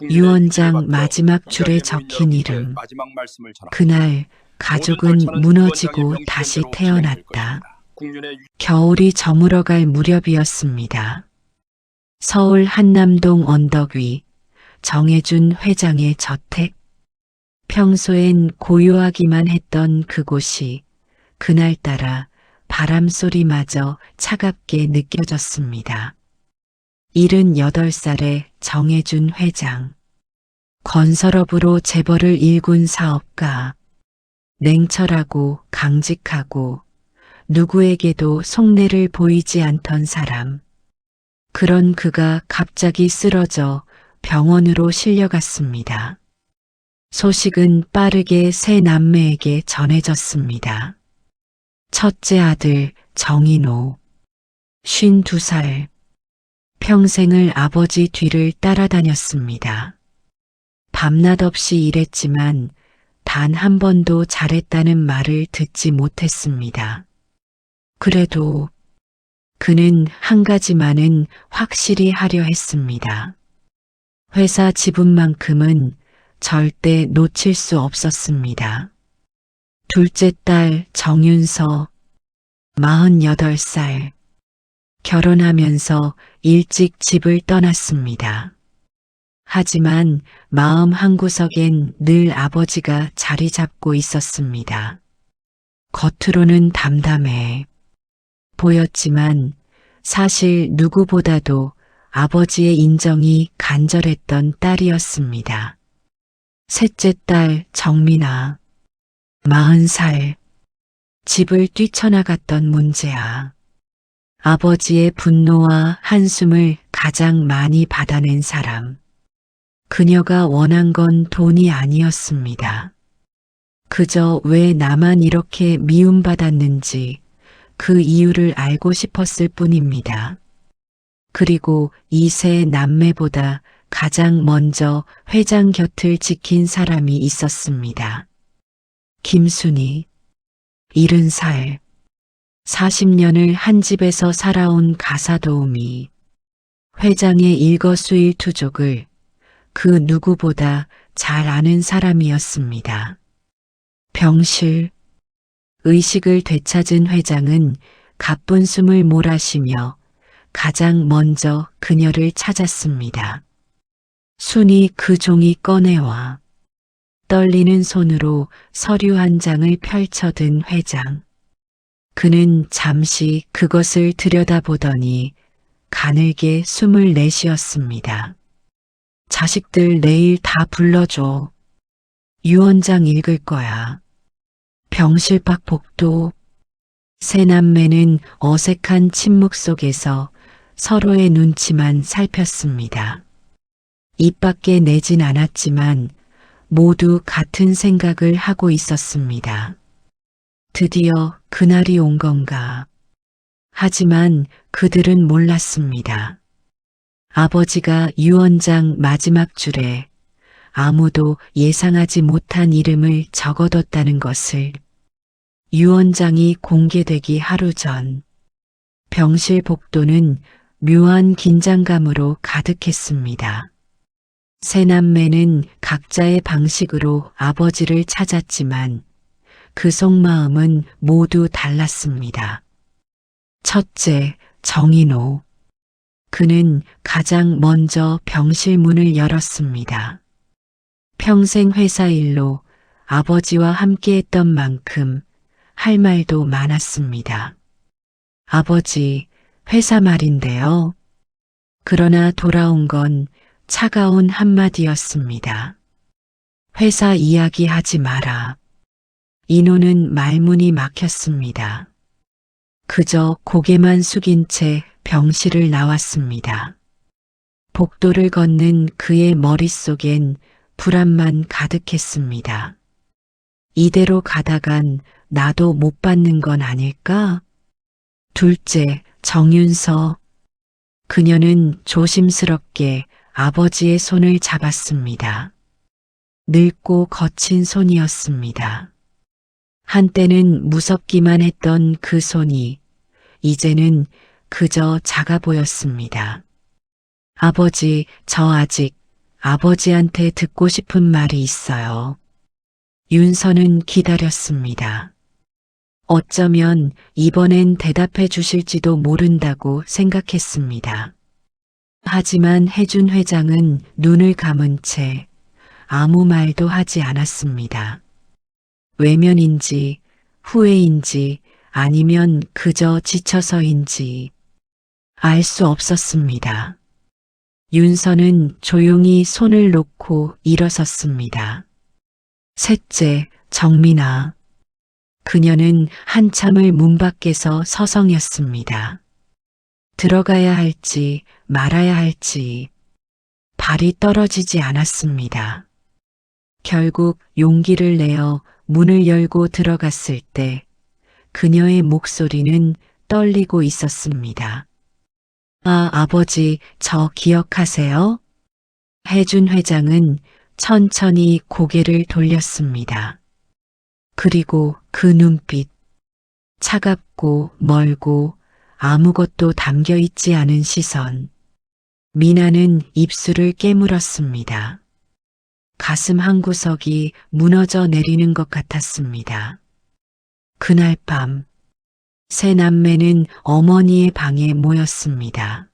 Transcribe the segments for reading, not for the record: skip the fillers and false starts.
유언장 마지막 줄에 적힌 이름. 그날 가족은 무너지고 다시 태어났다. 겨울이 저물어갈 무렵이었습니다. 서울 한남동 언덕 위 정해준 회장의 저택. 평소엔 고요하기만 했던 그곳이 그날따라 바람소리마저 차갑게 느껴졌습니다. 78살의 정해준 회장. 건설업으로 재벌을 일군 사업가. 냉철하고 강직하고 누구에게도 속내를 보이지 않던 사람. 그런 그가 갑자기 쓰러져 병원으로 실려갔습니다. 소식은 빠르게 세 남매에게 전해졌습니다. 첫째 아들 정인호, 52살. 평생을 아버지 뒤를 따라다녔습니다. 밤낮 없이 일했지만 단 한 번도 잘했다는 말을 듣지 못했습니다. 그래도 그는 한 가지만은 확실히 하려 했습니다. 회사 지분만큼은 절대 놓칠 수 없었습니다. 둘째 딸 정윤서, 48살. 결혼하면서 일찍 집을 떠났습니다. 하지만 마음 한구석엔 늘 아버지가 자리 잡고 있었습니다. 겉으로는 담담해 보였지만 사실 누구보다도 아버지의 인정이 간절했던 딸이었습니다. 셋째 딸 정민아, 40살. 집을 뛰쳐나갔던 문제아. 아버지의 분노와 한숨을 가장 많이 받아낸 사람. 그녀가 원한 건 돈이 아니었습니다. 그저 왜 나만 이렇게 미움받았는지 그 이유를 알고 싶었을 뿐입니다. 그리고 이 세 남매보다 가장 먼저 회장 곁을 지킨 사람이 있었습니다. 김순희, 70살. 40년을 한 집에서 살아온 가사도우미. 회장의 일거수일투족을 그 누구보다 잘 아는 사람이었습니다. 병실. 의식을 되찾은 회장은 가쁜 숨을 몰아쉬며 가장 먼저 그녀를 찾았습니다. 순이 그 종이 꺼내와 떨리는 손으로 서류 한 장을 펼쳐든 회장. 그는 잠시 그것을 들여다보더니 가늘게 숨을 내쉬었습니다. 자식들 내일 다 불러줘. 유언장 읽을 거야. 병실 밖 복도. 세 남매는 어색한 침묵 속에서 서로의 눈치만 살폈습니다. 입 밖에 내진 않았지만 모두 같은 생각을 하고 있었습니다. 드디어 그날이 온 건가. 하지만 그들은 몰랐습니다. 아버지가 유언장 마지막 줄에 아무도 예상하지 못한 이름을 적어뒀다는 것을. 유언장이 공개되기 하루 전 병실 복도는 묘한 긴장감으로 가득했습니다. 세 남매는 각자의 방식으로 아버지를 찾았지만 그 속마음은 모두 달랐습니다. 첫째, 정인호. 그는 가장 먼저 병실 문을 열었습니다. 평생 회사 일로 아버지와 함께했던 만큼 할 말도 많았습니다. 아버지, 회사 말인데요. 그러나 돌아온 건 차가운 한마디였습니다. 회사 이야기 하지 마라. 인호는 말문이 막혔습니다. 그저 고개만 숙인 채 병실을 나왔습니다. 복도를 걷는 그의 머릿속엔 불안만 가득했습니다. 이대로 가다간 나도 못 받는 건 아닐까? 둘째, 정윤서. 그녀는 조심스럽게 아버지의 손을 잡았습니다. 늙고 거친 손이었습니다. 한때는 무섭기만 했던 그 손이 이제는 그저 작아 보였습니다. 아버지, 저 아직 아버지한테 듣고 싶은 말이 있어요. 윤서는 기다렸습니다. 어쩌면 이번엔 대답해 주실지도 모른다고 생각했습니다. 하지만 해준 회장은 눈을 감은 채 아무 말도 하지 않았습니다. 외면인지 후회인지 아니면 그저 지쳐서인지 알 수 없었습니다. 윤서는 조용히 손을 놓고 일어섰습니다. 셋째, 정민아. 그녀는 한참을 문 밖에서 서성였습니다. 들어가야 할지 말아야 할지 발이 떨어지지 않았습니다. 결국 용기를 내어 문을 열고 들어갔을 때 그녀의 목소리는 떨리고 있었습니다. 아, 아버지, 저 기억하세요? 해준 회장은 천천히 고개를 돌렸습니다. 그리고 그 눈빛, 차갑고 멀고 아무것도 담겨 있지 않은 시선. 미나는 입술을 깨물었습니다. 가슴 한구석이 무너져 내리는 것 같았습니다. 그날 밤, 세 남매는 어머니의 방에 모였습니다.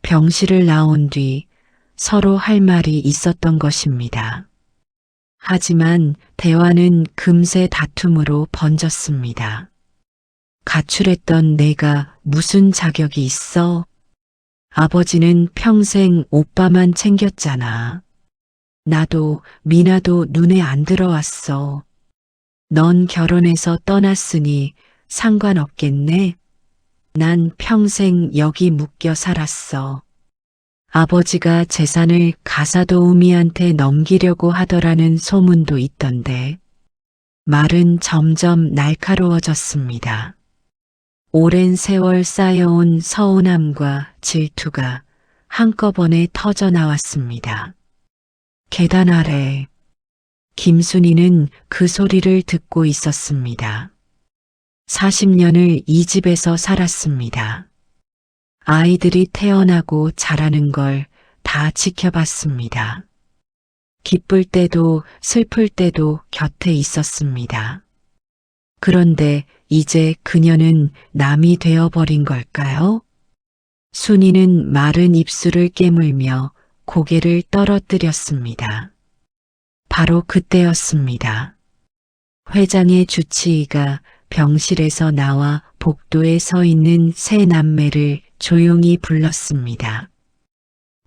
병실을 나온 뒤 서로 할 말이 있었던 것입니다. 하지만 대화는 금세 다툼으로 번졌습니다. 가출했던 내가 무슨 자격이 있어? 아버지는 평생 오빠만 챙겼잖아. 나도 미나도 눈에 안 들어왔어. 넌 결혼해서 떠났으니 상관없겠네. 난 평생 여기 묶여 살았어. 아버지가 재산을 가사도우미한테 넘기려고 하더라는 소문도 있던데. 말은 점점 날카로워졌습니다. 오랜 세월 쌓여온 서운함과 질투가 한꺼번에 터져 나왔습니다. 계단 아래 김순이는 그 소리를 듣고 있었습니다. 40년을 이 집에서 살았습니다. 아이들이 태어나고 자라는 걸 다 지켜봤습니다. 기쁠 때도 슬플 때도 곁에 있었습니다. 그런데 이제 그녀는 남이 되어버린 걸까요? 순이는 마른 입술을 깨물며 고개를 떨어뜨렸습니다. 바로 그때였습니다. 회장의 주치의가 병실에서 나와 복도에 서 있는 세 남매를 조용히 불렀습니다.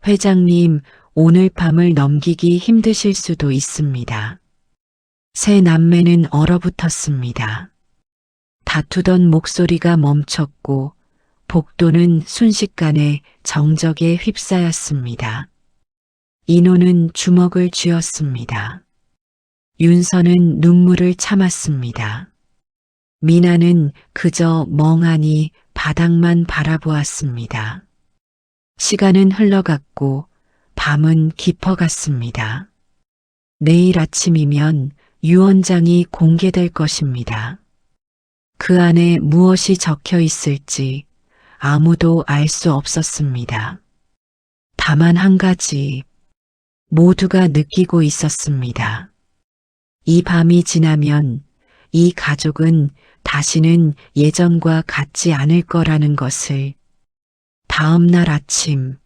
회장님, 오늘 밤을 넘기기 힘드실 수도 있습니다. 세 남매는 얼어붙었습니다. 다투던 목소리가 멈췄고 복도는 순식간에 정적에 휩싸였습니다. 인호는 주먹을 쥐었습니다. 윤서는 눈물을 참았습니다. 미나는 그저 멍하니 바닥만 바라보았습니다. 시간은 흘러갔고 밤은 깊어갔습니다. 내일 아침이면 유언장이 공개될 것입니다. 그 안에 무엇이 적혀 있을지 아무도 알 수 없었습니다. 다만 한 가지, 모두가 느끼고 있었습니다. 이 밤이 지나면 이 가족은 다시는 예전과 같지 않을 거라는 것을. 다음 날 아침,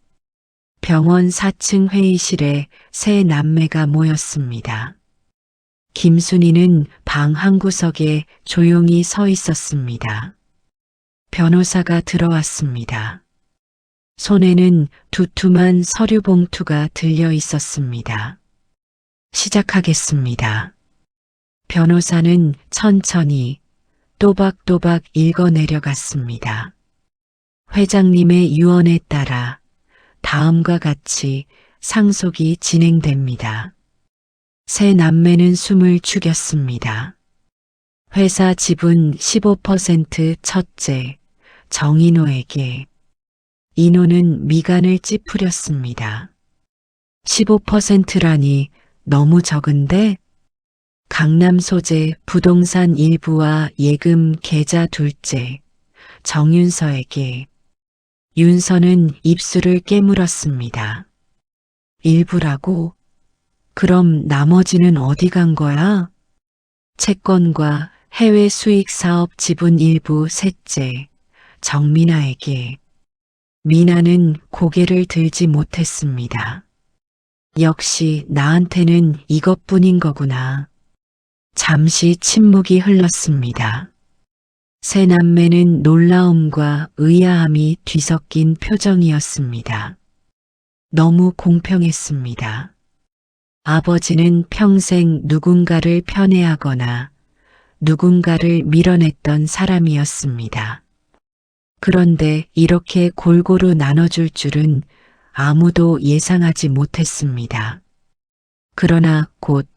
병원 4층 회의실에 세 남매가 모였습니다. 김순이는 방 한구석에 조용히 서 있었습니다. 변호사가 들어왔습니다. 손에는 두툼한 서류 봉투가 들려 있었습니다. 시작하겠습니다. 변호사는 천천히 또박또박 읽어 내려갔습니다. 회장님의 유언에 따라 다음과 같이 상속이 진행됩니다. 세 남매는 숨을 죽였습니다. 회사 지분 15% 첫째, 정인호에게. 인호는 미간을 찌푸렸습니다. 15%라니 너무 적은데? 강남 소재 부동산 일부와 예금 계좌 둘째, 정윤서에게. 윤서는 입술을 깨물었습니다. 일부라고? 그럼 나머지는 어디 간 거야? 채권과 해외 수익 사업 지분 일부 셋째, 정민아에게. 미나는 고개를 들지 못했습니다. 역시 나한테는 이것뿐인 거구나. 잠시 침묵이 흘렀습니다. 세 남매는 놀라움과 의아함이 뒤섞인 표정이었습니다. 너무 공평했습니다. 아버지는 평생 누군가를 편애하거나 누군가를 밀어냈던 사람이었습니다. 그런데 이렇게 골고루 나눠줄 줄은 아무도 예상하지 못했습니다. 그러나 곧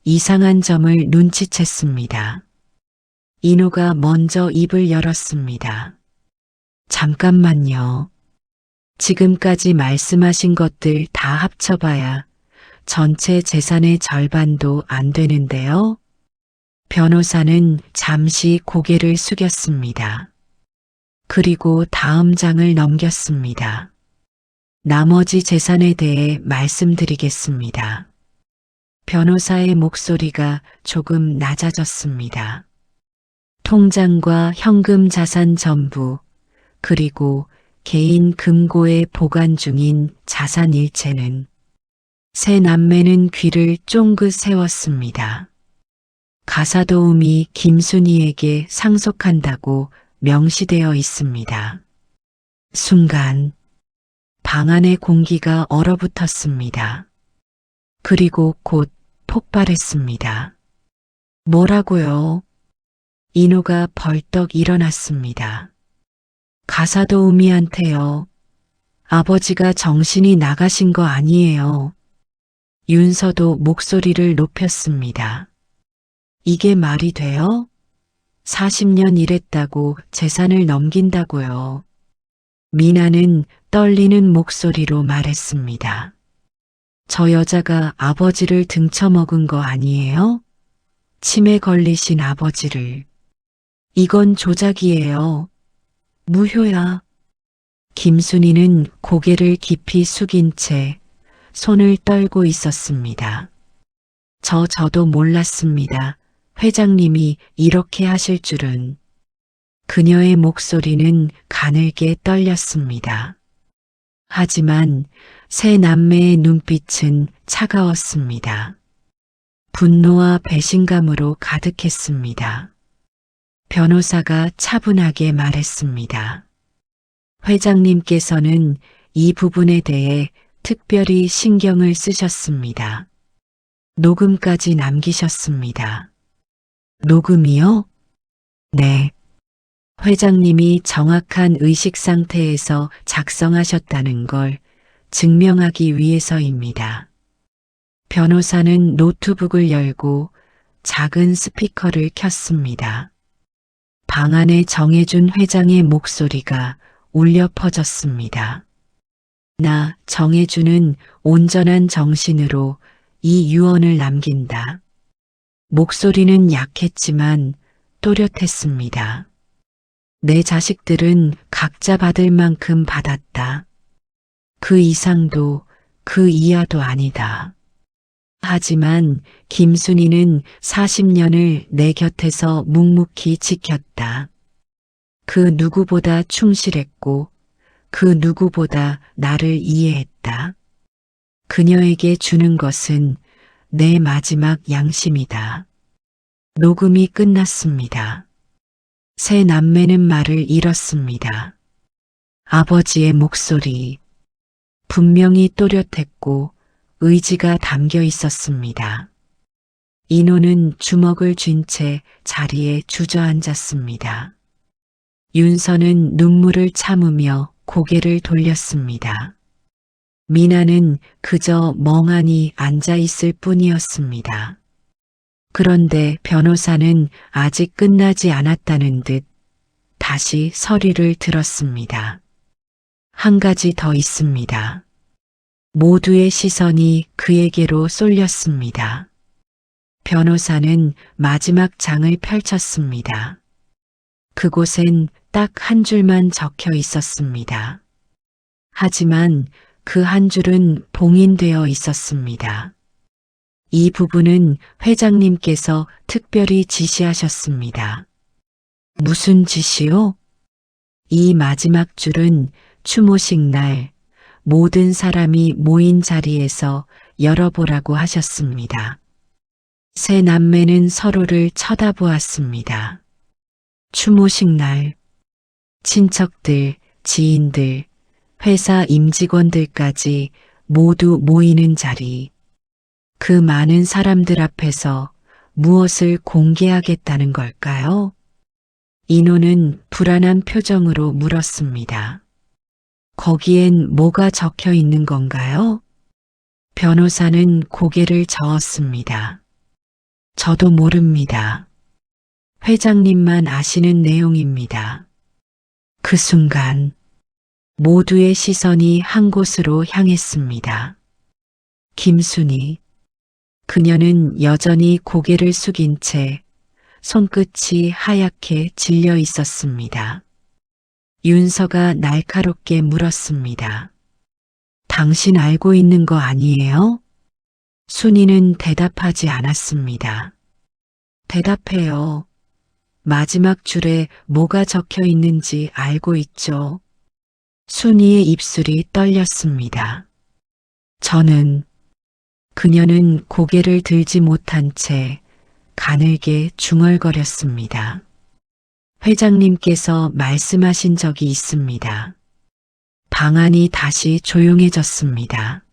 이상한 점을 눈치챘습니다. 인호가 먼저 입을 열었습니다. 잠깐만요. 지금까지 말씀하신 것들 다 합쳐봐야 전체 재산의 절반도 안 되는데요. 변호사는 잠시 고개를 숙였습니다. 그리고 다음 장을 넘겼습니다. 나머지 재산에 대해 말씀드리겠습니다. 변호사의 목소리가 조금 낮아졌습니다. 통장과 현금 자산 전부, 그리고 개인 금고에 보관 중인 자산 일체는. 세 남매는 귀를 쫑긋 세웠습니다. 가사도우미 김순희에게 상속한다고 명시되어 있습니다. 순간 방 안의 공기가 얼어붙었습니다. 그리고 곧 폭발했습니다. 뭐라고요? 인호가 벌떡 일어났습니다. 가사도우미한테요. 아버지가 정신이 나가신 거 아니에요. 윤서도 목소리를 높였습니다. 이게 말이 돼요? 40년 일했다고 재산을 넘긴다고요. 미나는 떨리는 목소리로 말했습니다. 저 여자가 아버지를 등쳐먹은 거 아니에요? 치매 걸리신 아버지를. 이건 조작이에요. 무효야. 김순희는 고개를 깊이 숙인 채 손을 떨고 있었습니다. 저도 몰랐습니다. 회장님이 이렇게 하실 줄은. 그녀의 목소리는 가늘게 떨렸습니다. 하지만 세 남매의 눈빛은 차가웠습니다. 분노와 배신감으로 가득했습니다. 변호사가 차분하게 말했습니다. 회장님께서는 이 부분에 대해 특별히 신경을 쓰셨습니다. 녹음까지 남기셨습니다. 녹음이요? 네. 회장님이 정확한 의식 상태에서 작성하셨다는 걸 증명하기 위해서입니다. 변호사는 노트북을 열고 작은 스피커를 켰습니다. 방 안에 정해준 회장의 목소리가 울려 퍼졌습니다. 나 정해준은 온전한 정신으로 이 유언을 남긴다. 목소리는 약했지만 또렷했습니다. 내 자식들은 각자 받을 만큼 받았다. 그 이상도 그 이하도 아니다. 하지만 김순희는 40년을 내 곁에서 묵묵히 지켰다. 그 누구보다 충실했고 그 누구보다 나를 이해했다. 그녀에게 주는 것은 내 마지막 양심이다. 녹음이 끝났습니다. 세 남매는 말을 잃었습니다. 아버지의 목소리, 분명히 또렷했고 의지가 담겨 있었습니다. 인호는 주먹을 쥔 채 자리에 주저앉았습니다. 윤서는 눈물을 참으며 고개를 돌렸습니다. 미나는 그저 멍하니 앉아 있을 뿐이었습니다. 그런데 변호사는 아직 끝나지 않았다는 듯 다시 서리를 들었습니다. 한 가지 더 있습니다. 모두의 시선이 그에게로 쏠렸습니다. 변호사는 마지막 장을 펼쳤습니다. 그곳엔 딱 한 줄만 적혀 있었습니다. 하지만 그 한 줄은 봉인되어 있었습니다. 이 부분은 회장님께서 특별히 지시하셨습니다. 무슨 지시요? 이 마지막 줄은 추모식 날 모든 사람이 모인 자리에서 열어보라고 하셨습니다. 세 남매는 서로를 쳐다보았습니다. 추모식 날 친척들, 지인들, 회사 임직원들까지 모두 모이는 자리. 그 많은 사람들 앞에서 무엇을 공개하겠다는 걸까요? 인호는 불안한 표정으로 물었습니다. 거기엔 뭐가 적혀 있는 건가요? 변호사는 고개를 저었습니다. 저도 모릅니다. 회장님만 아시는 내용입니다. 그 순간 모두의 시선이 한 곳으로 향했습니다. 김순희. 그녀는 여전히 고개를 숙인 채 손끝이 하얗게 질려 있었습니다. 윤서가 날카롭게 물었습니다. 당신 알고 있는 거 아니에요? 순이는 대답하지 않았습니다. 대답해요. 마지막 줄에 뭐가 적혀 있는지 알고 있죠. 순이의 입술이 떨렸습니다. 저는 그녀는 고개를 들지 못한 채 가늘게 중얼거렸습니다. 회장님께서 말씀하신 적이 있습니다. 방안이 다시 조용해졌습니다.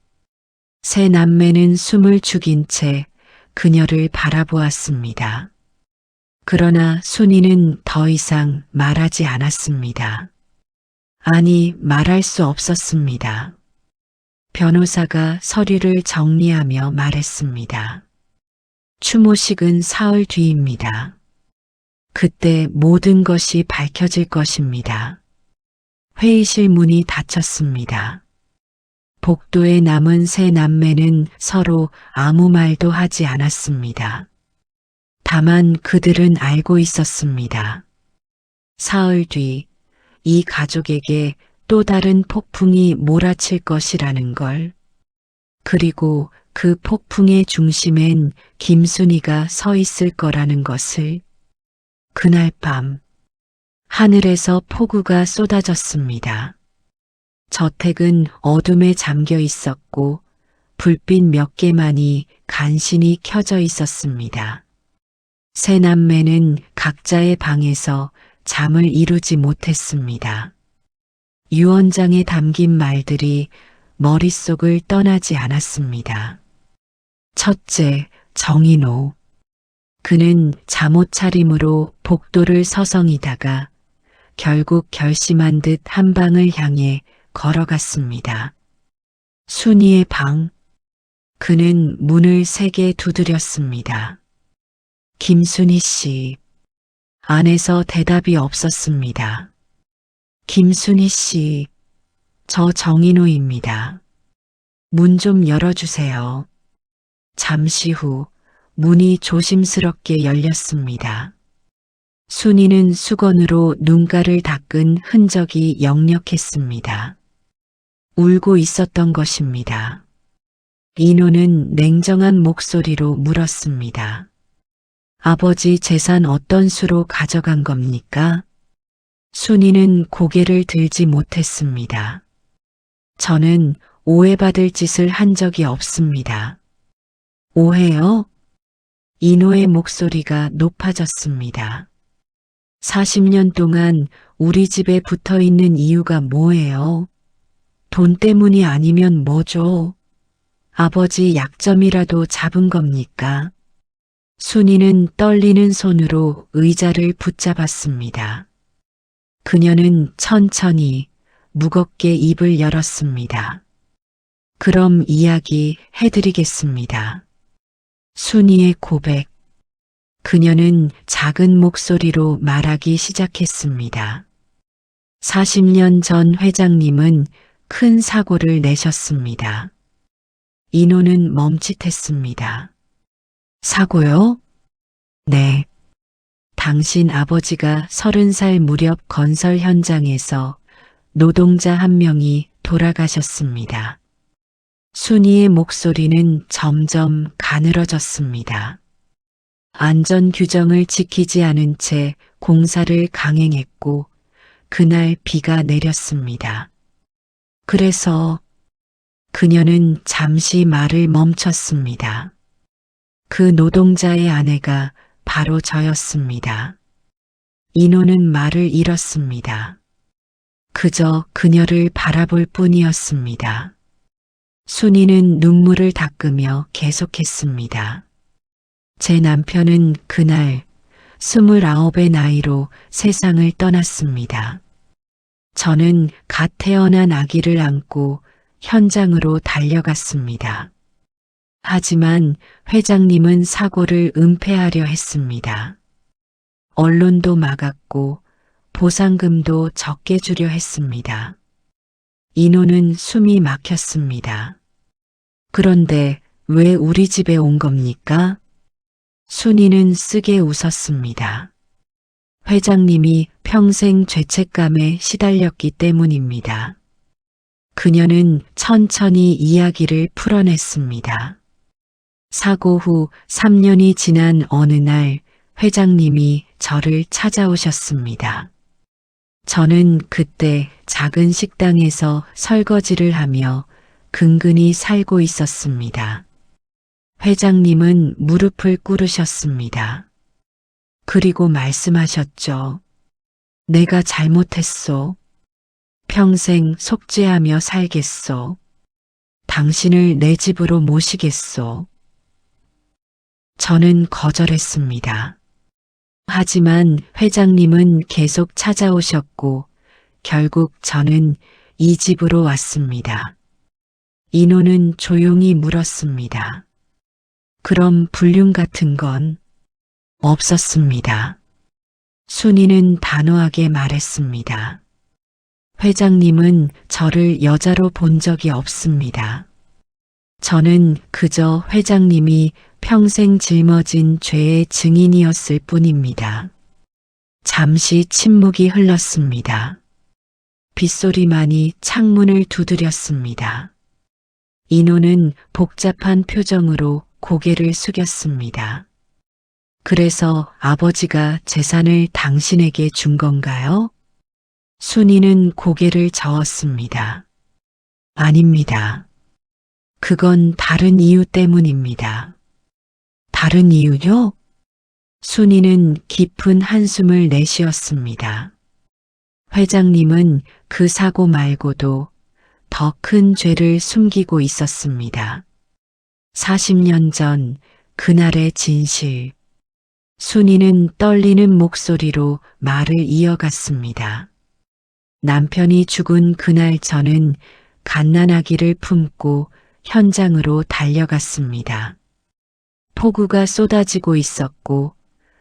세 남매는 숨을 죽인 채 그녀를 바라보았습니다. 그러나 순이는 더 이상 말하지 않았습니다. 아니, 말할 수 없었습니다. 변호사가 서류를 정리하며 말했습니다. 추모식은 사흘 뒤입니다. 그때 모든 것이 밝혀질 것입니다. 회의실 문이 닫혔습니다. 복도에 남은 세 남매는 서로 아무 말도 하지 않았습니다. 다만 그들은 알고 있었습니다. 사흘 뒤 이 가족에게 또 다른 폭풍이 몰아칠 것이라는 걸. 그리고 그 폭풍의 중심엔 김순희가 서 있을 거라는 것을. 그날 밤 하늘에서 폭우가 쏟아졌습니다. 저택은 어둠에 잠겨 있었고 불빛 몇 개만이 간신히 켜져 있었습니다. 세 남매는 각자의 방에서 잠을 이루지 못했습니다. 유언장에 담긴 말들이 머릿속을 떠나지 않았습니다. 첫째, 정인호. 그는 잠옷 차림으로 복도를 서성이다가 결국 결심한 듯 한 방을 향해 걸어갔습니다. 순이의 방. 그는 문을 세게 두드렸습니다. 김순희 씨. 안에서 대답이 없었습니다. 김순희 씨, 저 정인호입니다. 문 좀 열어주세요. 잠시 후 문이 조심스럽게 열렸습니다. 순이는 수건으로 눈가를 닦은 흔적이 역력했습니다. 울고 있었던 것입니다. 인호는 냉정한 목소리로 물었습니다. 아버지 재산 어떤 수로 가져간 겁니까? 순이는 고개를 들지 못했습니다. 저는 오해받을 짓을 한 적이 없습니다. 오해요? 인호의 목소리가 높아졌습니다. 40년 동안 우리 집에 붙어 있는 이유가 뭐예요? 돈 때문이 아니면 뭐죠? 아버지 약점이라도 잡은 겁니까? 순이는 떨리는 손으로 의자를 붙잡았습니다. 그녀는 천천히 무겁게 입을 열었습니다. 그럼 이야기 해드리겠습니다. 순이의 고백. 그녀는 작은 목소리로 말하기 시작했습니다. 40년 전 회장님은 큰 사고를 내셨습니다. 인호는 멈칫했습니다. 사고요? 네. 당신 아버지가 30살 무렵 건설 현장에서 노동자 한 명이 돌아가셨습니다. 순이의 목소리는 점점 가늘어졌습니다. 안전 규정을 지키지 않은 채 공사를 강행했고 그날 비가 내렸습니다. 그래서 그녀는 잠시 말을 멈췄습니다. 그 노동자의 아내가 바로 저였습니다. 인호는 말을 잃었습니다. 그저 그녀를 바라볼 뿐이었습니다. 순이는 눈물을 닦으며 계속했습니다. 제 남편은 그날 29의 나이로 세상을 떠났습니다. 저는 갓 태어난 아기를 안고 현장으로 달려갔습니다. 하지만 회장님은 사고를 은폐하려 했습니다. 언론도 막았고 보상금도 적게 주려 했습니다. 인호는 숨이 막혔습니다. 그런데 왜 우리 집에 온 겁니까? 순이는 쓰게 웃었습니다. 회장님이 평생 죄책감에 시달렸기 때문입니다. 그녀는 천천히 이야기를 풀어냈습니다. 사고 후 3년이 지난 어느 날 회장님이 저를 찾아오셨습니다. 저는 그때 작은 식당에서 설거지를 하며 근근히 살고 있었습니다. 회장님은 무릎을 꿇으셨습니다. 그리고 말씀하셨죠. 내가 잘못했소. 평생 속죄하며 살겠소. 당신을 내 집으로 모시겠소. 저는 거절했습니다. 하지만 회장님은 계속 찾아오셨고 결국 저는 이 집으로 왔습니다. 인호는 조용히 물었습니다. 그럼 불륜 같은 건 없었습니다. 순이는 단호하게 말했습니다. 회장님은 저를 여자로 본 적이 없습니다. 저는 그저 회장님이 평생 짊어진 죄의 증인이었을 뿐입니다. 잠시 침묵이 흘렀습니다. 빗소리만이 창문을 두드렸습니다. 인호는 복잡한 표정으로 고개를 숙였습니다. 그래서 아버지가 재산을 당신에게 준 건가요? 순이는 고개를 저었습니다. 아닙니다. 그건 다른 이유 때문입니다. 다른 이유요? 순이는 깊은 한숨을 내쉬었습니다. 회장님은 그 사고 말고도 더 큰 죄를 숨기고 있었습니다. 40년 전 그날의 진실. 순이는 떨리는 목소리로 말을 이어갔습니다. 남편이 죽은 그날 저는 갓난아기를 품고 현장으로 달려갔습니다. 폭우가 쏟아지고 있었고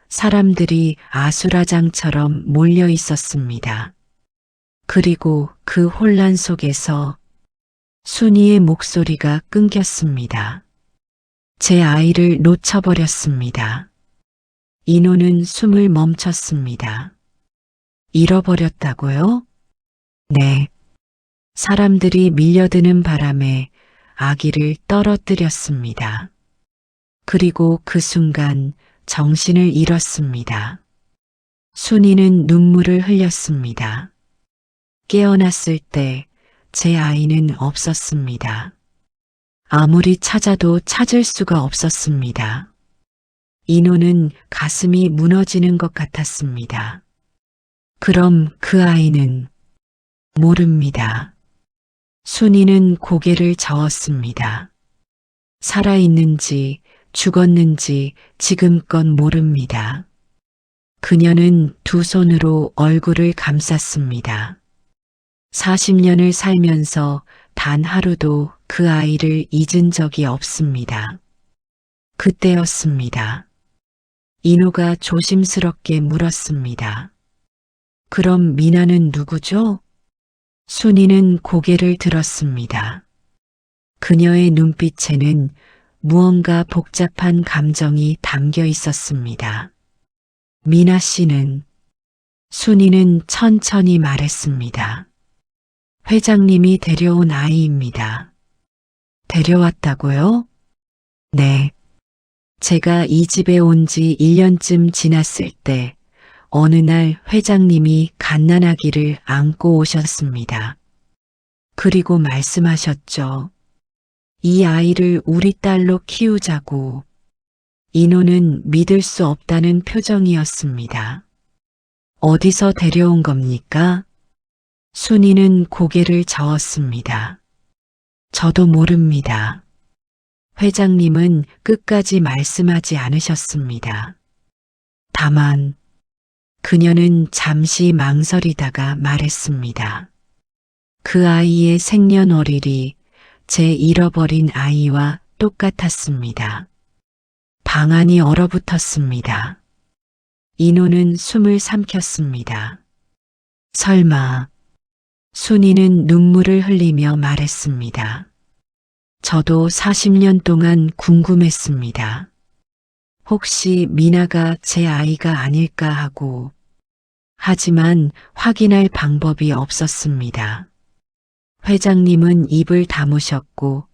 사람들이 아수라장처럼 몰려 있었습니다. 그리고 그 혼란 속에서 순이의 목소리가 끊겼습니다. 제 아이를 놓쳐버렸습니다. 인호는 숨을 멈췄습니다. 잃어버렸다고요? 네. 사람들이 밀려드는 바람에 아기를 떨어뜨렸습니다. 그리고 그 순간 정신을 잃었습니다. 순이는 눈물을 흘렸습니다. 깨어났을 때 제 아이는 없었습니다. 아무리 찾아도 찾을 수가 없었습니다. 인호는 가슴이 무너지는 것 같았습니다. 그럼 그 아이는 모릅니다. 순이는 고개를 저었습니다. 살아있는지 죽었는지 지금껏 모릅니다. 그녀는 두 손으로 얼굴을 감쌌습니다. 40년을 살면서 단 하루도 그 아이를 잊은 적이 없습니다. 그때였습니다. 인호가 조심스럽게 물었습니다. 그럼 미나는 누구죠? 순이는 고개를 들었습니다. 그녀의 눈빛에는 무언가 복잡한 감정이 담겨 있었습니다. 미나 씨는 순이는 천천히 말했습니다. 회장님이 데려온 아이입니다. 데려왔다고요? 네. 제가 이 집에 온 지 1년쯤 지났을 때 어느 날 회장님이 갓난아기를 안고 오셨습니다. 그리고 말씀하셨죠. 이 아이를 우리 딸로 키우자고. 인호는 믿을 수 없다는 표정이었습니다. 어디서 데려온 겁니까? 순이는 고개를 저었습니다. 저도 모릅니다. 회장님은 끝까지 말씀하지 않으셨습니다. 다만 그녀는 잠시 망설이다가 말했습니다. 그 아이의 생년월일이 제 잃어버린 아이와 똑같았습니다. 방안이 얼어붙었습니다. 인호는 숨을 삼켰습니다. 설마. 순이는 눈물을 흘리며 말했습니다. 저도 40년 동안 궁금했습니다. 혹시 미나가 제 아이가 아닐까 하고. 하지만 확인할 방법이 없었습니다. 회장님은 입을 다무셨고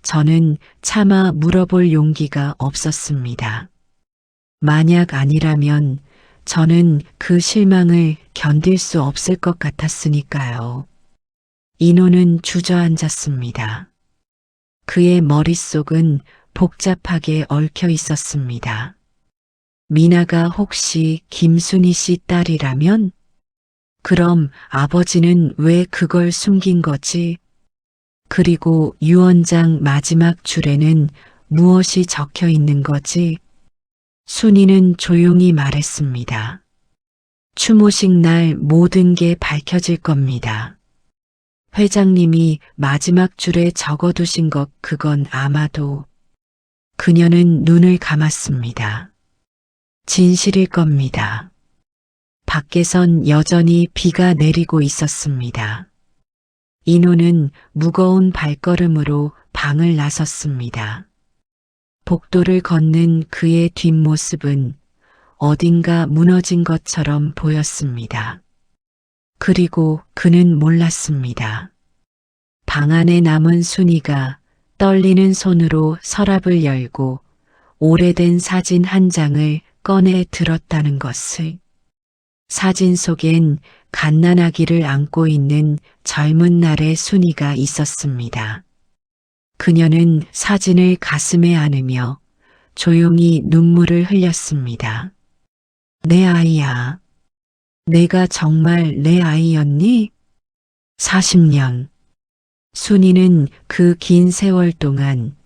저는 차마 물어볼 용기가 없었습니다. 만약 아니라면 저는 그 실망을 견딜 수 없을 것 같았으니까요. 인호는 주저앉았습니다. 그의 머릿속은 복잡하게 얽혀 있었습니다. 미나가 혹시 김순희 씨 딸이라면? 그럼 아버지는 왜 그걸 숨긴 거지? 그리고 유언장 마지막 줄에는 무엇이 적혀 있는 거지? 순이는 조용히 말했습니다. 추모식 날 모든 게 밝혀질 겁니다. 회장님이 마지막 줄에 적어두신 것 그건 아마도. 그녀는 눈을 감았습니다. 진실일 겁니다. 밖에선 여전히 비가 내리고 있었습니다. 인호는 무거운 발걸음으로 방을 나섰습니다. 복도를 걷는 그의 뒷모습은 어딘가 무너진 것처럼 보였습니다. 그리고 그는 몰랐습니다. 방 안에 남은 순이가 떨리는 손으로 서랍을 열고 오래된 사진 한 장을 꺼내 들었다는 것을. 사진 속엔 갓난아기를 안고 있는 젊은 날의 순이가 있었습니다. 그녀는 사진을 가슴에 안으며 조용히 눈물을 흘렸습니다. 내 아이야. 내가 정말 내 아이였니? 40년. 순이는 그 긴 세월 동안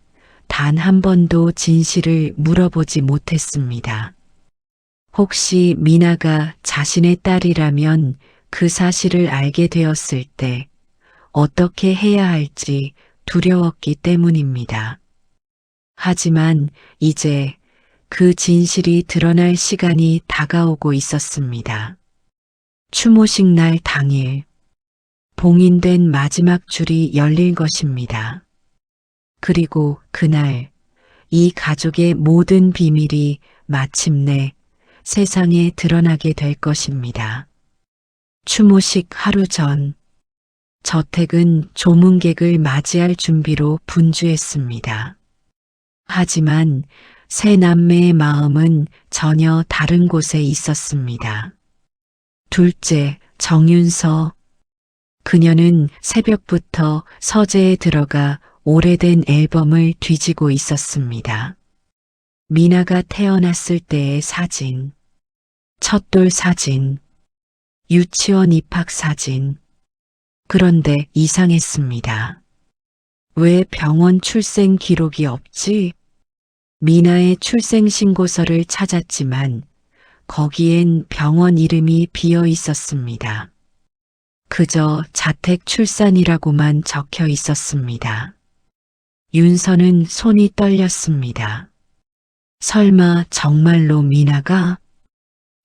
단 한 번도 진실을 물어보지 못했습니다. 혹시 미나가 자신의 딸이라면 그 사실을 알게 되었을 때 어떻게 해야 할지 두려웠기 때문입니다. 하지만 이제 그 진실이 드러날 시간이 다가오고 있었습니다. 추모식 날 당일 봉인된 마지막 줄이 열릴 것입니다. 그리고 그날 이 가족의 모든 비밀이 마침내 세상에 드러나게 될 것입니다. 추모식 하루 전 저택은 조문객을 맞이할 준비로 분주했습니다. 하지만 세 남매의 마음은 전혀 다른 곳에 있었습니다. 둘째, 정윤서. 그녀는 새벽부터 서재에 들어가 오래된 앨범을 뒤지고 있었습니다. 미나가 태어났을 때의 사진, 첫돌 사진, 유치원 입학 사진. 그런데 이상했습니다. 왜 병원 출생 기록이 없지? 미나의 출생신고서를 찾았지만 거기엔 병원 이름이 비어 있었습니다. 그저 자택 출산이라고만 적혀 있었습니다. 윤서는 손이 떨렸습니다. 설마 정말로 미나가?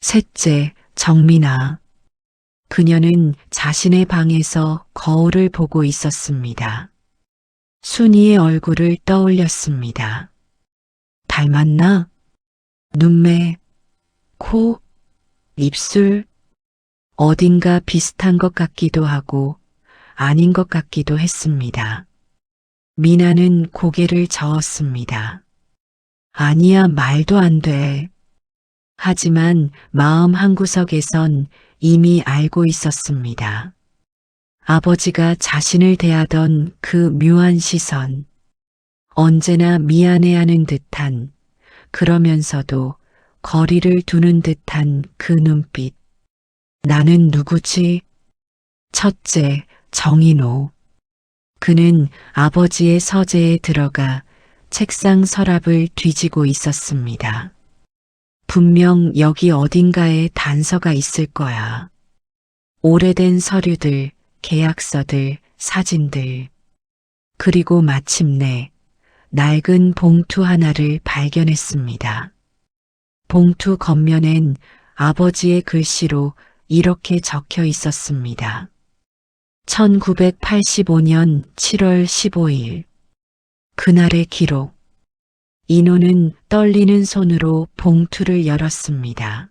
셋째, 정민아. 그녀는 자신의 방에서 거울을 보고 있었습니다. 순이의 얼굴을 떠올렸습니다. 닮았나? 눈매, 코, 입술, 어딘가 비슷한 것 같기도 하고 아닌 것 같기도 했습니다. 미나는 고개를 저었습니다. 아니야, 말도 안 돼. 하지만 마음 한구석에선 이미 알고 있었습니다. 아버지가 자신을 대하던 그 묘한 시선, 언제나 미안해하는 듯한, 그러면서도 거리를 두는 듯한 그 눈빛. 나는 누구지? 첫째, 정인호. 그는 아버지의 서재에 들어가 책상 서랍을 뒤지고 있었습니다. 분명 여기 어딘가에 단서가 있을 거야. 오래된 서류들, 계약서들, 사진들. 그리고 마침내 낡은 봉투 하나를 발견했습니다. 봉투 겉면엔 아버지의 글씨로 이렇게 적혀 있었습니다. 1985년 7월 15일. 그날의 기록. 인호는 떨리는 손으로 봉투를 열었습니다.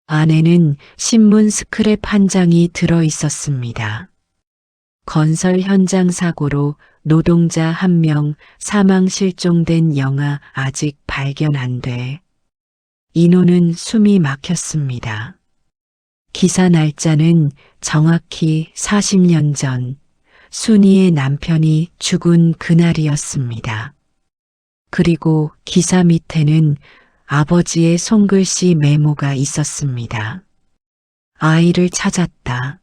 안에는 신문 스크랩 한 장이 들어 있었습니다. 건설 현장 사고로 노동자 1명 사망 실종된 영화 아직 발견 안 돼. 인호는 숨이 막혔습니다. 기사 날짜는 정확히 40년 전 순이의 남편이 죽은 그날이었습니다. 그리고 기사 밑에는 아버지의 손글씨 메모가 있었습니다. 아이를 찾았다.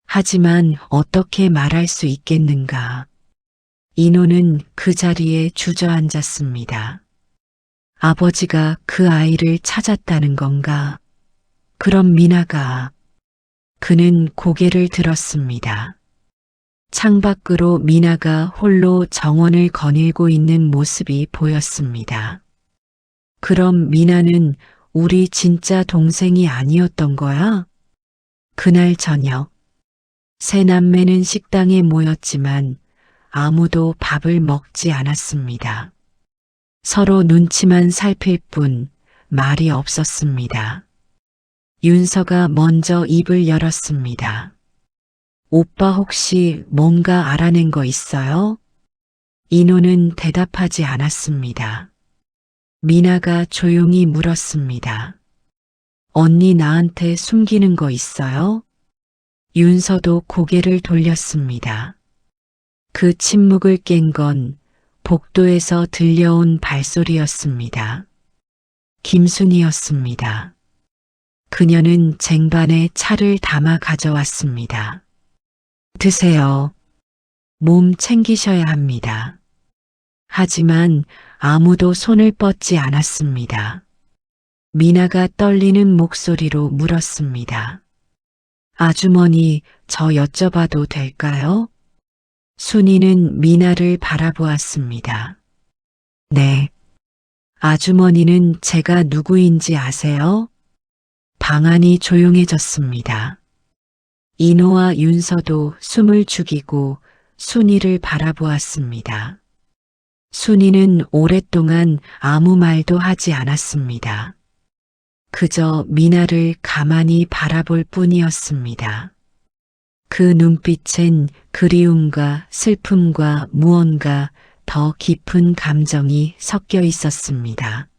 하지만 어떻게 말할 수 있겠는가. 인호는 그 자리에 주저앉았습니다. 아버지가 그 아이를 찾았다는 건가? 그럼 미나가. 그는 고개를 들었습니다. 창밖으로 미나가 홀로 정원을 거닐고 있는 모습이 보였습니다. 그럼 미나는 우리 진짜 동생이 아니었던 거야? 그날 저녁, 세 남매는 식당에 모였지만 아무도 밥을 먹지 않았습니다. 서로 눈치만 살필 뿐 말이 없었습니다. 윤서가 먼저 입을 열었습니다. 오빠 혹시 뭔가 알아낸 거 있어요? 인호는 대답하지 않았습니다. 미나가 조용히 물었습니다. 언니 나한테 숨기는 거 있어요? 윤서도 고개를 돌렸습니다. 그 침묵을 깬 건 복도에서 들려온 발소리였습니다. 김순이었습니다. 그녀는 쟁반에 차를 담아 가져왔습니다. 드세요. 몸 챙기셔야 합니다. 하지만 아무도 손을 뻗지 않았습니다. 미나가 떨리는 목소리로 물었습니다. 아주머니, 저 여쭤봐도 될까요? 순이는 미나를 바라보았습니다. 네. 아주머니는 제가 누구인지 아세요? 방 안이 조용해졌습니다. 인호와 윤서도 숨을 죽이고 순이를 바라보았습니다. 순이는 오랫동안 아무 말도 하지 않았습니다. 그저 미나를 가만히 바라볼 뿐이었습니다. 그 눈빛엔 그리움과 슬픔과 무언가 더 깊은 감정이 섞여 있었습니다.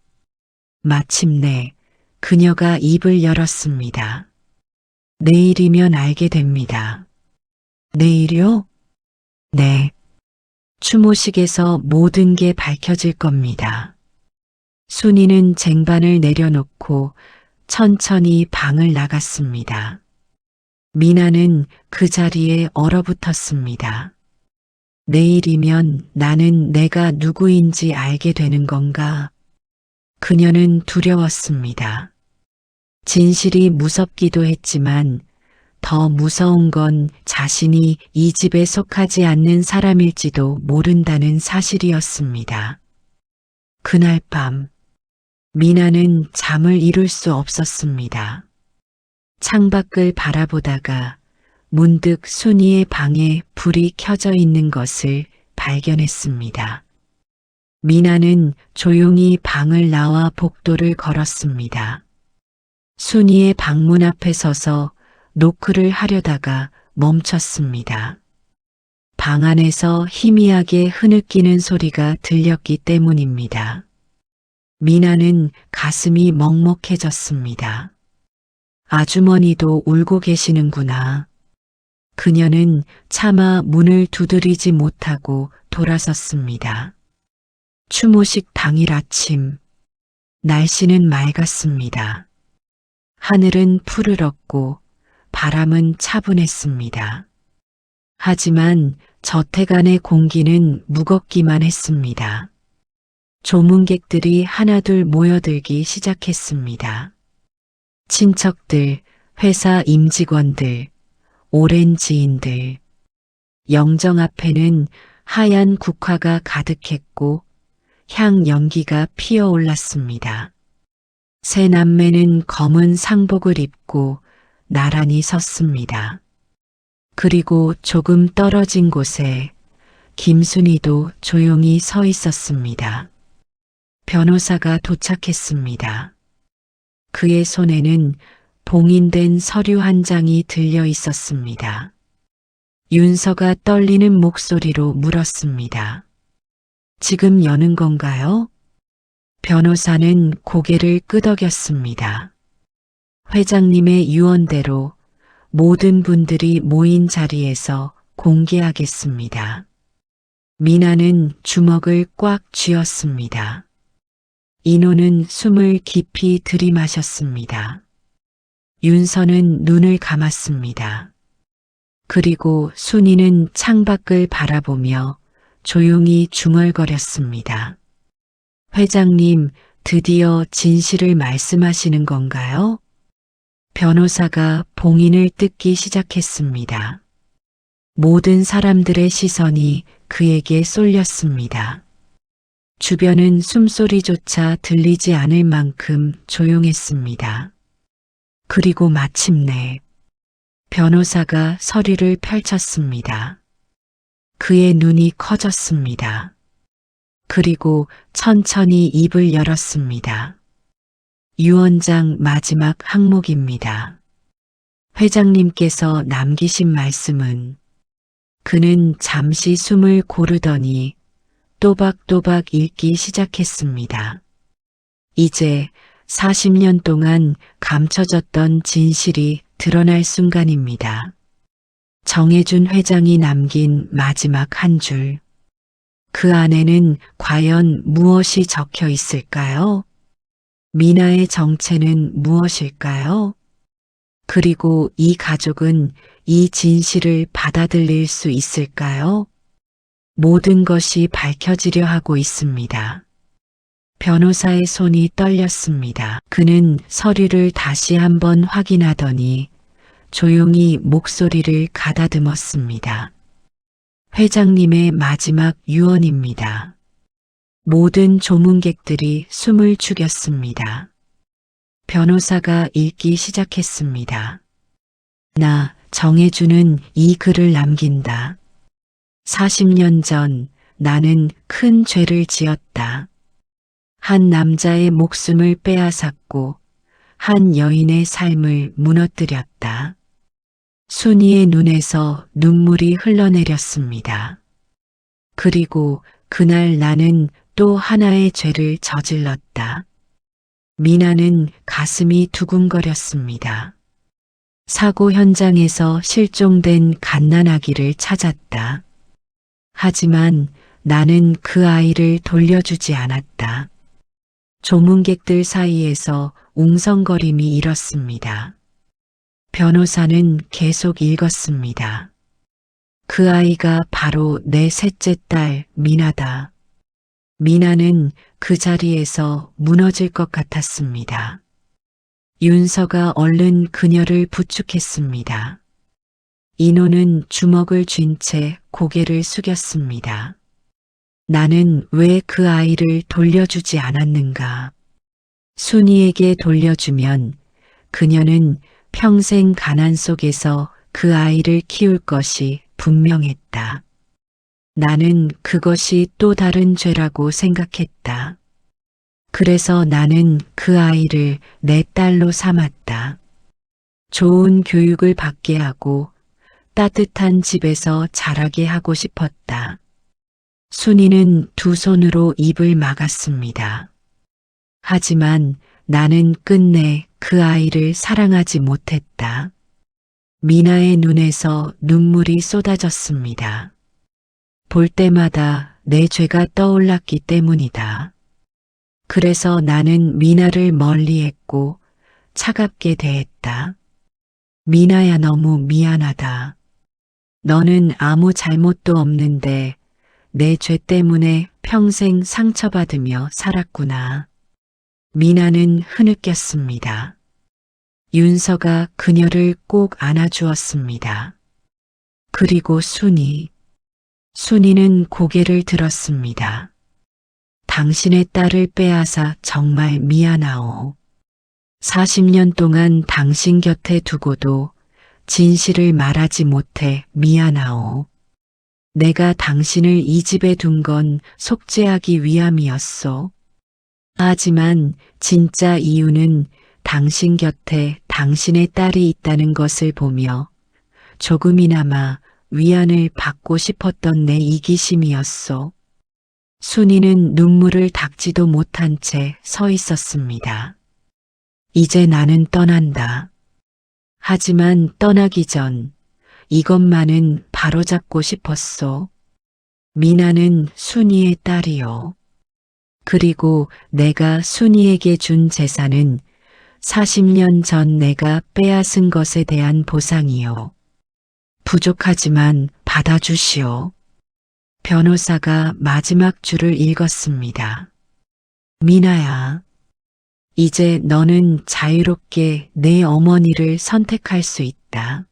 마침내 그녀가 입을 열었습니다. 내일이면 알게 됩니다. 내일요? 네. 추모식에서 모든 게 밝혀질 겁니다. 순이는 쟁반을 내려놓고 천천히 방을 나갔습니다. 미나는 그 자리에 얼어붙었습니다. 내일이면 나는 내가 누구인지 알게 되는 건가? 그녀는 두려웠습니다. 진실이 무섭기도 했지만 더 무서운 건 자신이 이 집에 속하지 않는 사람일지도 모른다는 사실이었습니다. 그날 밤, 미나는 잠을 이룰 수 없었습니다. 창밖을 바라보다가 문득 순이의 방에 불이 켜져 있는 것을 발견했습니다. 미나는 조용히 방을 나와 복도를 걸었습니다. 순이의 방문 앞에 서서 노크를 하려다가 멈췄습니다. 방 안에서 희미하게 흐느끼는 소리가 들렸기 때문입니다. 미나는 가슴이 먹먹해졌습니다. 아주머니도 울고 계시는구나. 그녀는 차마 문을 두드리지 못하고 돌아섰습니다. 추모식 당일 아침, 날씨는 맑았습니다. 하늘은 푸르렀고 바람은 차분했습니다. 하지만 저택 안의 공기는 무겁기만 했습니다. 조문객들이 하나둘 모여들기 시작했습니다. 친척들, 회사 임직원들, 오랜 지인들. 영정 앞에는 하얀 국화가 가득했고 향 연기가 피어올랐습니다. 세 남매는 검은 상복을 입고 나란히 섰습니다. 그리고 조금 떨어진 곳에 김순이도 조용히 서 있었습니다. 변호사가 도착했습니다. 그의 손에는 봉인된 서류 한 장이 들려 있었습니다. 윤서가 떨리는 목소리로 물었습니다. 지금 여는 건가요? 변호사는 고개를 끄덕였습니다. 회장님의 유언대로 모든 분들이 모인 자리에서 공개하겠습니다. 미나는 주먹을 꽉 쥐었습니다. 인호는 숨을 깊이 들이마셨습니다. 윤서는 눈을 감았습니다. 그리고 순이는 창밖을 바라보며 조용히 중얼거렸습니다. 회장님, 드디어 진실을 말씀하시는 건가요? 변호사가 봉인을 뜯기 시작했습니다. 모든 사람들의 시선이 그에게 쏠렸습니다. 주변은 숨소리조차 들리지 않을 만큼 조용했습니다. 그리고 마침내 변호사가 서류를 펼쳤습니다. 그의 눈이 커졌습니다. 그리고 천천히 입을 열었습니다. 유언장 마지막 항목입니다. 회장님께서 남기신 말씀은 그는 잠시 숨을 고르더니 또박또박 읽기 시작했습니다. 이제 40년 동안 감춰졌던 진실이 드러날 순간입니다. 정해준 회장이 남긴 마지막 한 줄. 그 안에는 과연 무엇이 적혀 있을까요? 미나의 정체는 무엇일까요? 그리고 이 가족은 이 진실을 받아들일 수 있을까요? 모든 것이 밝혀지려 하고 있습니다. 변호사의 손이 떨렸습니다. 그는 서류를 다시 한번 확인하더니 조용히 목소리를 가다듬었습니다. 회장님의 마지막 유언입니다. 모든 조문객들이 숨을 죽였습니다. 변호사가 읽기 시작했습니다. 나 정해주는 이 글을 남긴다. 40년 전 나는 큰 죄를 지었다. 한 남자의 목숨을 빼앗았고 한 여인의 삶을 무너뜨렸다. 순이의 눈에서 눈물이 흘러내렸습니다. 그리고 그날 나는 또 하나의 죄를 저질렀다. 미나는 가슴이 두근거렸습니다. 사고 현장에서 실종된 갓난아기를 찾았다. 하지만 나는 그 아이를 돌려주지 않았다. 조문객들 사이에서 웅성거림이 일었습니다. 변호사는 계속 읽었습니다. 그 아이가 바로 내 셋째 딸 미나다. 미나는 그 자리에서 무너질 것 같았습니다. 윤서가 얼른 그녀를 부축했습니다. 인호는 주먹을 쥔 채 고개를 숙였습니다. 나는 왜 그 아이를 돌려주지 않았는가? 순이에게 돌려주면 그녀는 평생 가난 속에서 그 아이를 키울 것이 분명했다. 나는 그것이 또 다른 죄라고 생각했다. 그래서 나는 그 아이를 내 딸로 삼았다. 좋은 교육을 받게 하고 따뜻한 집에서 자라게 하고 싶었다. 순이는 두 손으로 입을 막았습니다. 하지만 나는 끝내 그 아이를 사랑하지 못했다. 미나의 눈에서 눈물이 쏟아졌습니다. 볼 때마다 내 죄가 떠올랐기 때문이다. 그래서 나는 미나를 멀리했고 차갑게 대했다. 미나야, 너무 미안하다. 너는 아무 잘못도 없는데 내 죄 때문에 평생 상처받으며 살았구나. 미나는 흐느꼈습니다. 윤서가 그녀를 꼭 안아주었습니다. 그리고 순이는 고개를 들었습니다. 당신의 딸을 빼앗아 정말 미안하오. 40년 동안 당신 곁에 두고도 진실을 말하지 못해 미안하오. 내가 당신을 이 집에 둔 건 속죄하기 위함이었소. 하지만 진짜 이유는 당신 곁에 당신의 딸이 있다는 것을 보며 조금이나마 위안을 받고 싶었던 내 이기심이었소. 순이는 눈물을 닦지도 못한 채 서 있었습니다. 이제 나는 떠난다. 하지만 떠나기 전 이것만은 바로잡고 싶었소. 미나는 순이의 딸이요. 그리고 내가 순이에게 준 재산은 40년 전 내가 빼앗은 것에 대한 보상이요. 부족하지만 받아주시오. 변호사가 마지막 줄을 읽었습니다. 미나야, 이제 너는 자유롭게 내 어머니를 선택할 수 있다.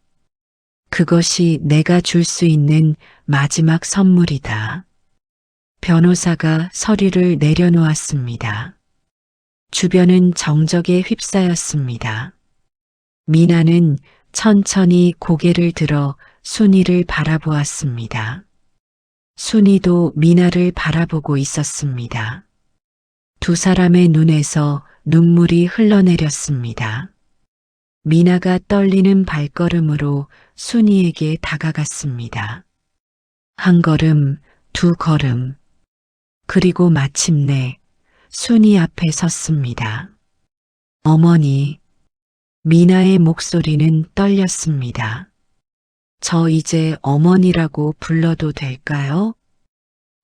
그것이 내가 줄 수 있는 마지막 선물이다. 변호사가 서류를 내려놓았습니다. 주변은 정적에 휩싸였습니다. 미나는 천천히 고개를 들어 순이를 바라보았습니다. 순이도 미나를 바라보고 있었습니다. 두 사람의 눈에서 눈물이 흘러내렸습니다. 미나가 떨리는 발걸음으로 순이에게 다가갔습니다. 한 걸음, 두 걸음, 그리고 마침내 순이 앞에 섰습니다. 어머니, 미나의 목소리는 떨렸습니다. 저 이제 어머니라고 불러도 될까요?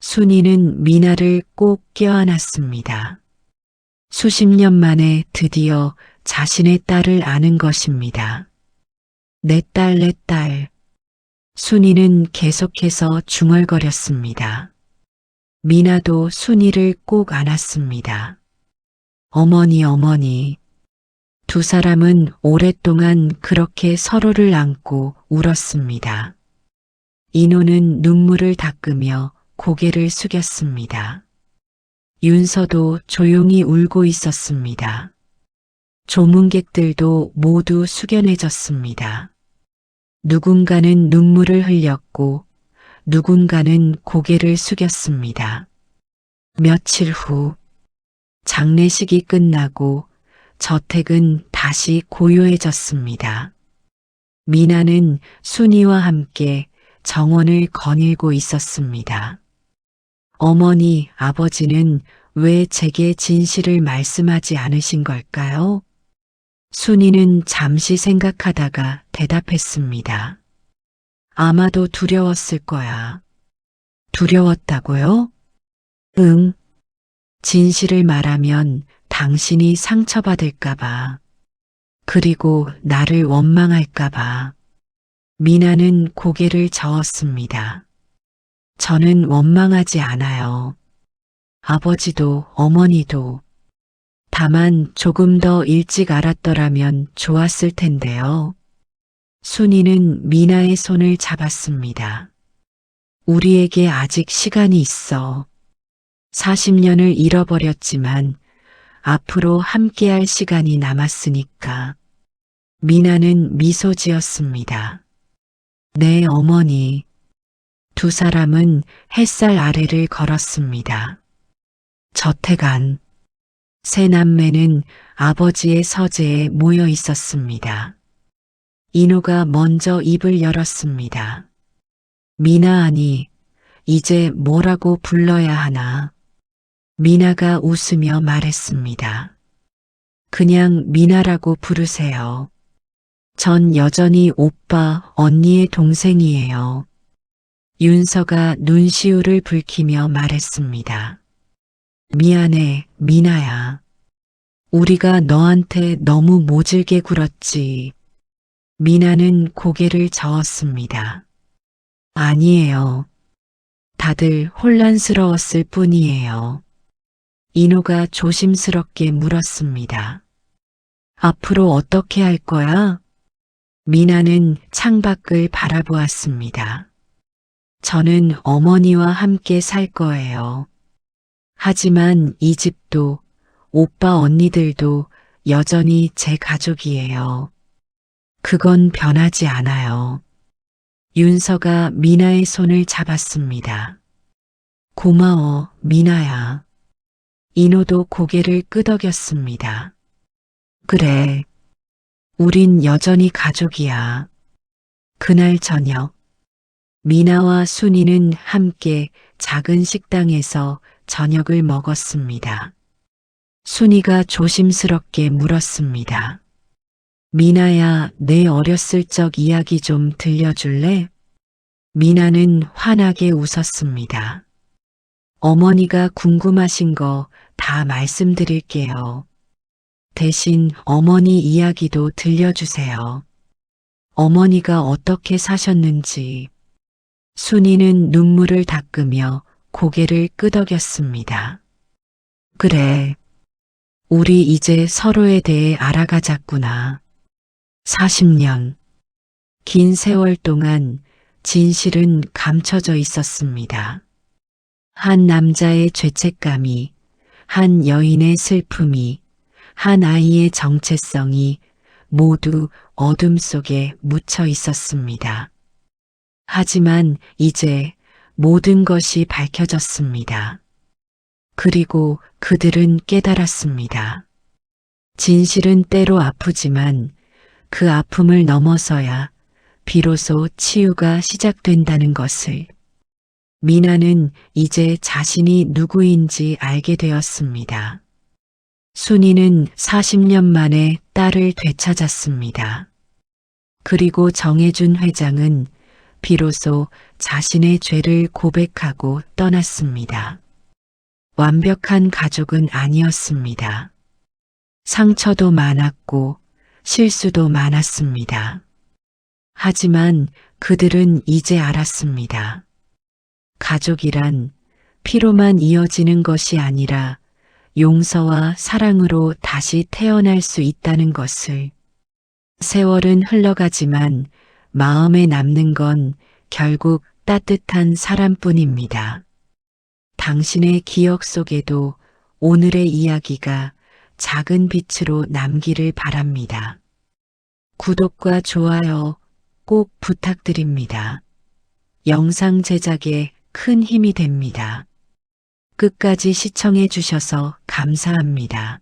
순이는 미나를 꼭 껴안았습니다. 수십 년 만에 드디어 자신의 딸을 아는 것입니다. 내 딸, 내 딸. 순이는 계속해서 중얼거렸습니다. 미나도 순이를 꼭 안았습니다. 어머니, 어머니. 두 사람은 오랫동안 그렇게 서로를 안고 울었습니다. 인호는 눈물을 닦으며 고개를 숙였습니다. 윤서도 조용히 울고 있었습니다. 조문객들도 모두 숙연해졌습니다. 누군가는 눈물을 흘렸고 누군가는 고개를 숙였습니다. 며칠 후 장례식이 끝나고 저택은 다시 고요해졌습니다. 미나는 순이와 함께 정원을 거닐고 있었습니다. 어머니, 아버지는 왜 제게 진실을 말씀하지 않으신 걸까요? 순이는 잠시 생각하다가 대답했습니다. 아마도 두려웠을 거야. 두려웠다고요? 응. 진실을 말하면 당신이 상처받을까봐. 그리고 나를 원망할까봐. 미나는 고개를 저었습니다. 저는 원망하지 않아요. 아버지도 어머니도. 다만 조금 더 일찍 알았더라면 좋았을 텐데요. 순이는 미나의 손을 잡았습니다. 우리에게 아직 시간이 있어. 40년을 잃어버렸지만 앞으로 함께할 시간이 남았으니까. 미나는 미소 지었습니다. 네, 어머니. 두 사람은 햇살 아래를 걸었습니다. 저택 안. 세 남매는 아버지의 서재에 모여 있었습니다. 인호가 먼저 입을 열었습니다. 미나 아니, 이제 뭐라고 불러야 하나? 미나가 웃으며 말했습니다. 그냥 미나라고 부르세요. 전 여전히 오빠, 언니의 동생이에요. 윤서가 눈시울을 붉히며 말했습니다. 미안해, 미나야. 우리가 너한테 너무 모질게 굴었지. 미나는 고개를 저었습니다. 아니에요. 다들 혼란스러웠을 뿐이에요. 인호가 조심스럽게 물었습니다. 앞으로 어떻게 할 거야? 미나는 창밖을 바라보았습니다. 저는 어머니와 함께 살 거예요. 하지만 이 집도 오빠 언니들도 여전히 제 가족이에요. 그건 변하지 않아요. 윤서가 미나의 손을 잡았습니다. 고마워, 미나야. 인호도 고개를 끄덕였습니다. 그래, 우린 여전히 가족이야. 그날 저녁, 미나와 순이는 함께 작은 식당에서 저녁을 먹었습니다. 순이가 조심스럽게 물었습니다. 미나야, 내 어렸을 적 이야기 좀 들려줄래? 미나는 환하게 웃었습니다. 어머니가 궁금하신 거 다 말씀드릴게요. 대신 어머니 이야기도 들려주세요. 어머니가 어떻게 사셨는지. 순이는 눈물을 닦으며 고개를 끄덕였습니다. 그래, 우리 이제 서로에 대해 알아가자꾸나. 40년. 긴 세월 동안 진실은 감춰져 있었습니다. 한 남자의 죄책감이, 한 여인의 슬픔이, 한 아이의 정체성이 모두 어둠 속에 묻혀 있었습니다. 하지만 이제 모든 것이 밝혀졌습니다. 그리고 그들은 깨달았습니다. 진실은 때로 아프지만 그 아픔을 넘어서야 비로소 치유가 시작된다는 것을. 미나는 이제 자신이 누구인지 알게 되었습니다. 순이는 40년 만에 딸을 되찾았습니다. 그리고 정혜준 회장은 비로소 자신의 죄를 고백하고 떠났습니다. 완벽한 가족은 아니었습니다. 상처도 많았고 실수도 많았습니다. 하지만 그들은 이제 알았습니다. 가족이란 피로만 이어지는 것이 아니라 용서와 사랑으로 다시 태어날 수 있다는 것을. 세월은 흘러가지만 마음에 남는 건 결국 따뜻한 사람뿐입니다. 당신의 기억 속에도 오늘의 이야기가 작은 빛으로 남기를 바랍니다. 구독과 좋아요 꼭 부탁드립니다. 영상 제작에 큰 힘이 됩니다. 끝까지 시청해 주셔서 감사합니다.